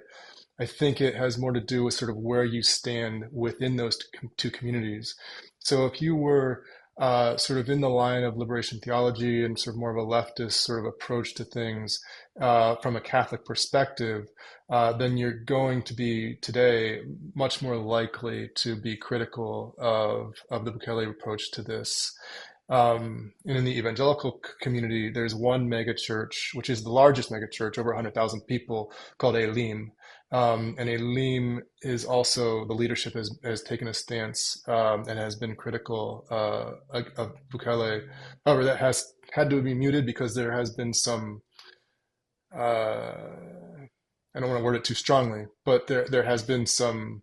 I think it has more to do with sort of where you stand within those two communities. So if you were sort of in the line of liberation theology and sort of more of a leftist sort of approach to things from a Catholic perspective, then you're going to be today much more likely to be critical of the Bukele approach to this. And in the evangelical community, there's one megachurch, which is the largest megachurch, over 100,000 people, called Elim. And Elim is also, the leadership has taken a stance and has been critical of Bukele. However, that has had to be muted because there has been some, I don't want to word it too strongly, but there has been some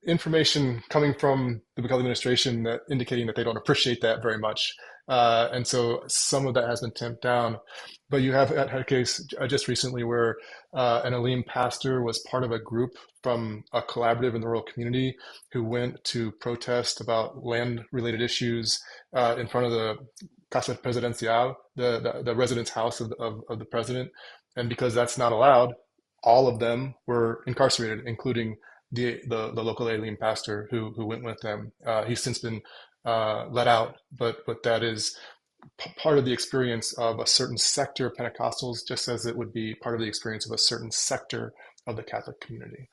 information coming from the Bukele administration that indicating that they don't appreciate that very much. And so some of that has been tamped down. But you have had a case just recently where an Elim pastor was part of a group from a collaborative in the rural community who went to protest about land-related issues in front of the Casa Presidencial, the residence house of the president. And because that's not allowed, all of them were incarcerated, including the local Elim pastor who went with them. He's since been let out, but that is part of the experience of a certain sector of Pentecostals, just as it would be part of the experience of a certain sector of the Catholic community.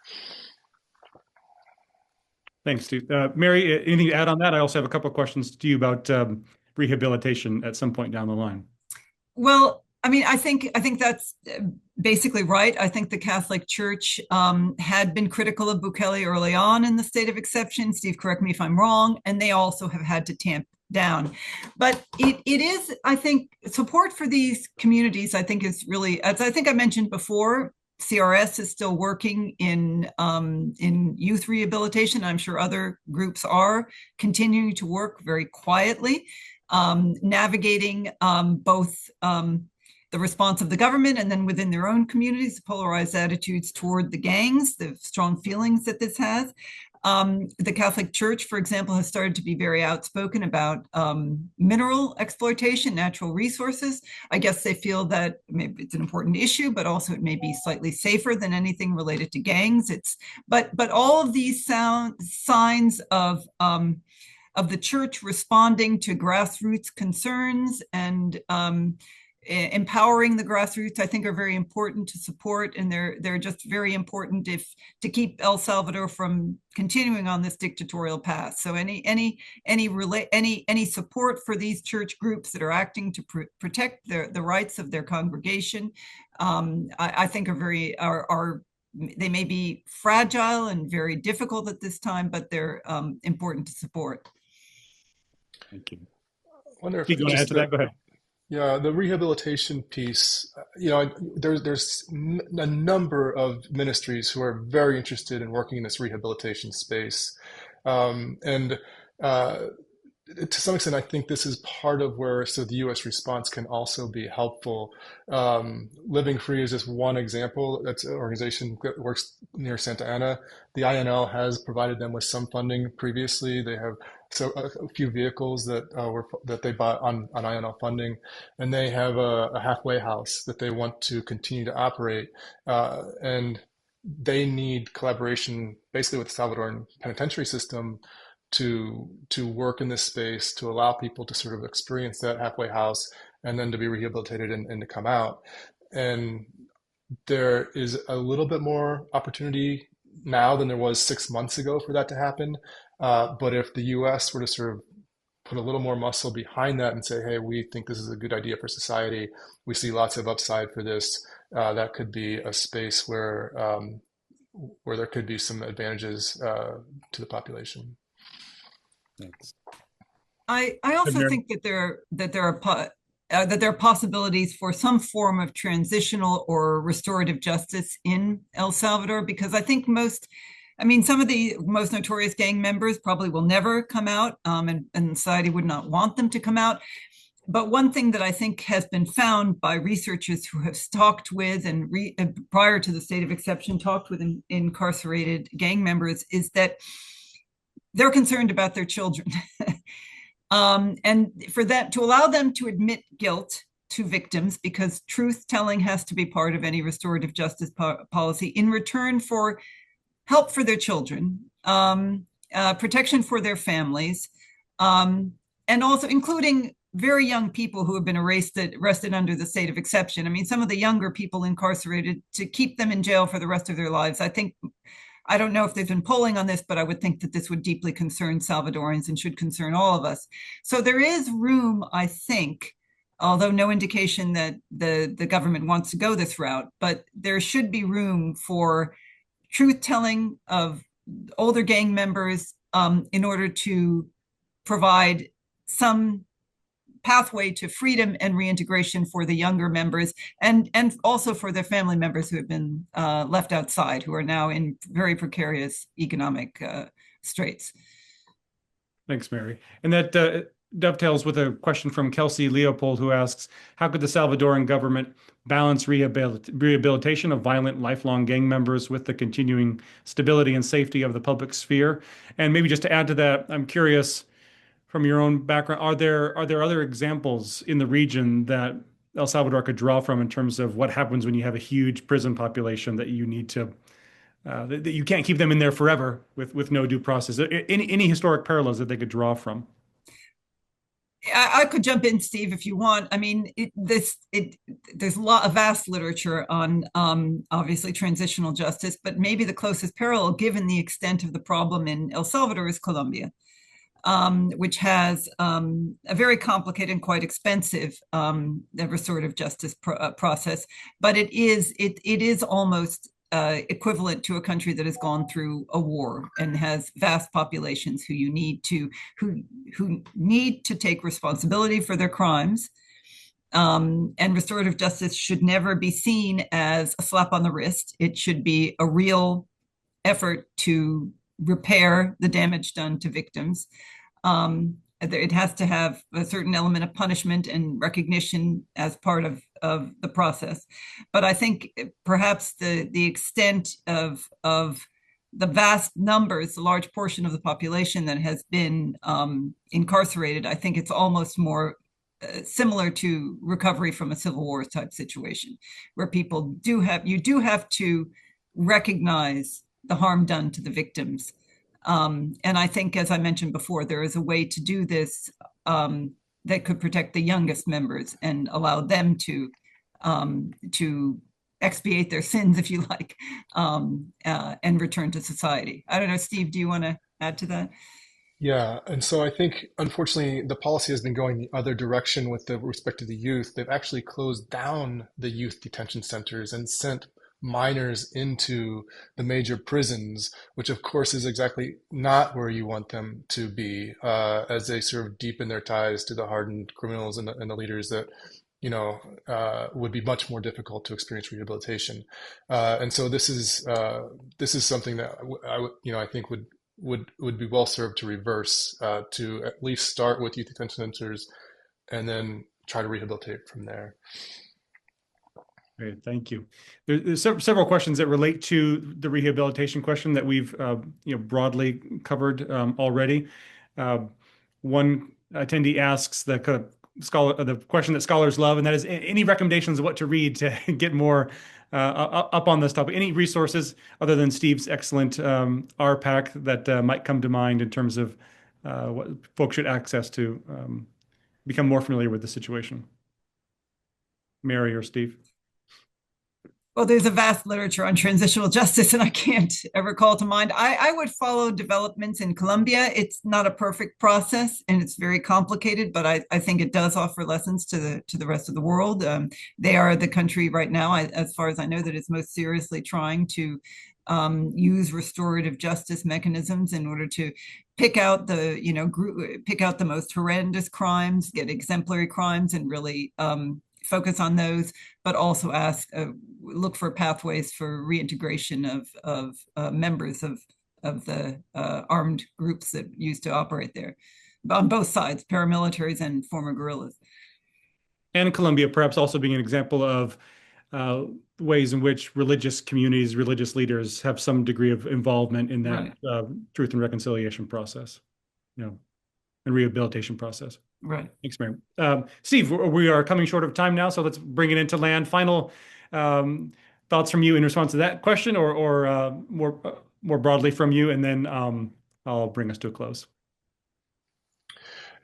Thanks, Steve. Mary, anything to add on that? I also have a couple of questions to you about rehabilitation at some point down the line. Well, I mean, I think that's basically right. I think the Catholic Church had been critical of Bukele early on in the state of exception. Steve, correct me if I'm wrong. And they also have had to tamp down. But it is, I think, support for these communities, I think, is really, as I think I mentioned before, CRS is still working in youth rehabilitation. I'm sure other groups are continuing to work very quietly, navigating both the response of the government and then within their own communities, the polarized attitudes toward the gangs, the strong feelings that this has. The Catholic Church, for example, has started to be very outspoken about mineral exploitation, natural resources. I guess they feel that maybe it's an important issue, but also it may be slightly safer than anything related to gangs. But all of these signs of the church responding to grassroots concerns and empowering the grassroots, I think, are very important to support, and they're just very important to keep El Salvador from continuing on this dictatorial path. So any support for these church groups that are acting to protect the rights of their congregation, I think are they may be fragile and very difficult at this time, but they're important to support. Thank you. I wonder if You want to add to that? Go ahead. Yeah, the rehabilitation piece, there's a number of ministries who are very interested in working in this rehabilitation space. And to some extent, I think this is part of where the U.S. response can also be helpful. Living Free is just one example. That's an organization that works near Santa Ana. The INL has provided them with some funding previously. They have a few vehicles that they bought on INL funding, and they have a halfway house that they want to continue to operate. And they need collaboration basically with the Salvadoran penitentiary system to work in this space, to allow people to sort of experience that halfway house and then to be rehabilitated and to come out. And there is a little bit more opportunity now than there was 6 months ago for that to happen. But if the US were to sort of put a little more muscle behind that and say, hey, we think this is a good idea for society, we see lots of upside for this, that could be a space where there could be some advantages to the population. Thanks. I also think that there are possibilities for some form of transitional or restorative justice in El Salvador, because I think some of the most notorious gang members probably will never come out, and society would not want them to come out. But one thing that I think has been found by researchers who have talked with and prior to the state of exception talked with incarcerated gang members is that they're concerned about their children. And for that, to allow them to admit guilt to victims, because truth telling has to be part of any restorative justice policy, in return for help for their children, protection for their families, and also including very young people who have been arrested under the state of exception. I mean, some of the younger people incarcerated, to keep them in jail for the rest of their lives. I don't know if there's been polling on this, but I would think that this would deeply concern Salvadorans and should concern all of us. So there is room, I think, although no indication that the government wants to go this route, but there should be room for truth-telling of older gang members in order to provide some pathway to freedom and reintegration for the younger members, and also for their family members who have been left outside, who are now in very precarious economic straits. Thanks, Mary. And that dovetails with a question from Kelsey Leopold, who asks, how could the Salvadoran government balance rehabilitation of violent lifelong gang members with the continuing stability and safety of the public sphere? And maybe just to add to that, I'm curious, from your own background, are there other examples in the region that El Salvador could draw from in terms of what happens when you have a huge prison population that you need to that you can't keep them in there forever with no due process? Any historic parallels that they could draw from? I could jump in, Steve, if you want. I mean, there's a vast literature on obviously transitional justice, but maybe the closest parallel, given the extent of the problem in El Salvador, is Colombia, which has a very complicated and quite expensive restorative justice process. But it is almost equivalent to a country that has gone through a war and has vast populations who need to take responsibility for their crimes. And restorative justice should never be seen as a slap on the wrist. It should be a real effort to repair the damage done to victims. It has to have a certain element of punishment and recognition as part of the process. But I think perhaps the extent of the vast numbers, the large portion of the population that has been incarcerated, I think it's almost more similar to recovery from a civil war type situation, where people you do have to recognize the harm done to the victims. And I think, as I mentioned before, there is a way to do this that could protect the youngest members and allow them to expiate their sins, if you like, and return to society. I don't know, Steve, do you want to add to that? Yeah, and so I think, unfortunately, the policy has been going the other direction with respect to the youth. They've actually closed down the youth detention centers and sent minors into the major prisons, which of course is exactly not where you want them to be, as they sort of deepen their ties to the hardened criminals and the leaders that, would be much more difficult to experience rehabilitation. And so this is something that I think would be well served to reverse, to at least start with youth detention centers and then try to rehabilitate from there. Great, thank you. There's several questions that relate to the rehabilitation question that we've broadly covered already. One attendee asks the question that scholars love, and that is any recommendations of what to read to get more up on this topic. Any resources other than Steve's excellent RPAC that might come to mind in terms of what folks should access to become more familiar with the situation? Mary or Steve? Well, there's a vast literature on transitional justice, and I can't ever call to mind. I would follow developments in Colombia. It's not a perfect process, and it's very complicated, but I think it does offer lessons to the rest of the world. They are the country right now, as far as I know, that is most seriously trying to use restorative justice mechanisms in order to pick out the most horrendous crimes, get exemplary crimes, and really focus on those, but also look for pathways for reintegration of members of the armed groups that used to operate there, on both sides, paramilitaries and former guerrillas. And Colombia perhaps also being an example of ways in which religious communities, religious leaders have some degree of involvement in that right. Truth and reconciliation process, and rehabilitation process. Right. Thanks, Mary. Steve, we are coming short of time now, so let's bring it into land. Final thoughts from you in response to that question, or more broadly from you, and then I'll bring us to a close.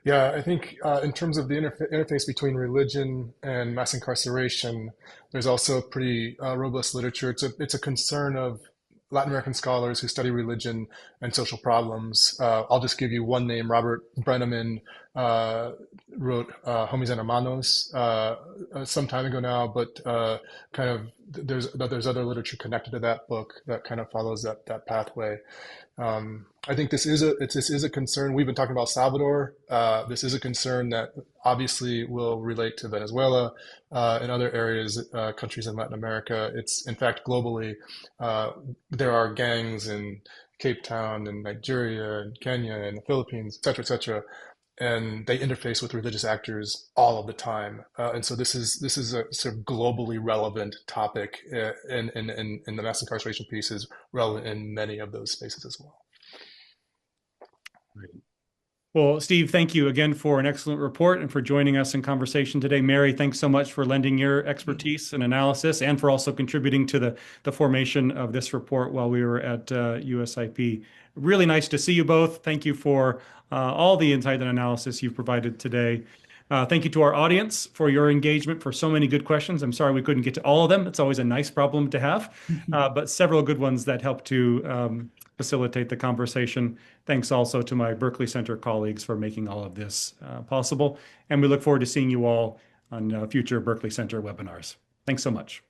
Yeah, I think in terms of the interface between religion and mass incarceration, there's also a pretty robust literature. It's a concern of Latin American scholars who study religion and social problems. I'll just give you one name. Robert Brenneman wrote Homies and Hermanos some time ago now, but there's other literature connected to that book that kind of follows that pathway. I think this is a concern. We've been talking about Salvador. This is a concern that obviously will relate to Venezuela and other areas, countries in Latin America. It's, in fact, globally, there are gangs in Cape Town and Nigeria and Kenya and the Philippines, et cetera, and they interface with religious actors all of the time. And so this is a sort of globally relevant topic, and the mass incarceration piece is relevant in many of those spaces as well. Great. Well, Steve, thank you again for an excellent report and for joining us in conversation today. Mary, thanks so much for lending your expertise and analysis, and for also contributing to the formation of this report while we were at USIP. Really nice to see you both. Thank you for all the insight and analysis you've provided today. Thank you to our audience for your engagement, for so many good questions. I'm sorry we couldn't get to all of them. It's always a nice problem to have, but several good ones that help to facilitate the conversation. Thanks also to my Berkley Center colleagues for making all of this possible. And we look forward to seeing you all on future Berkley Center webinars. Thanks so much.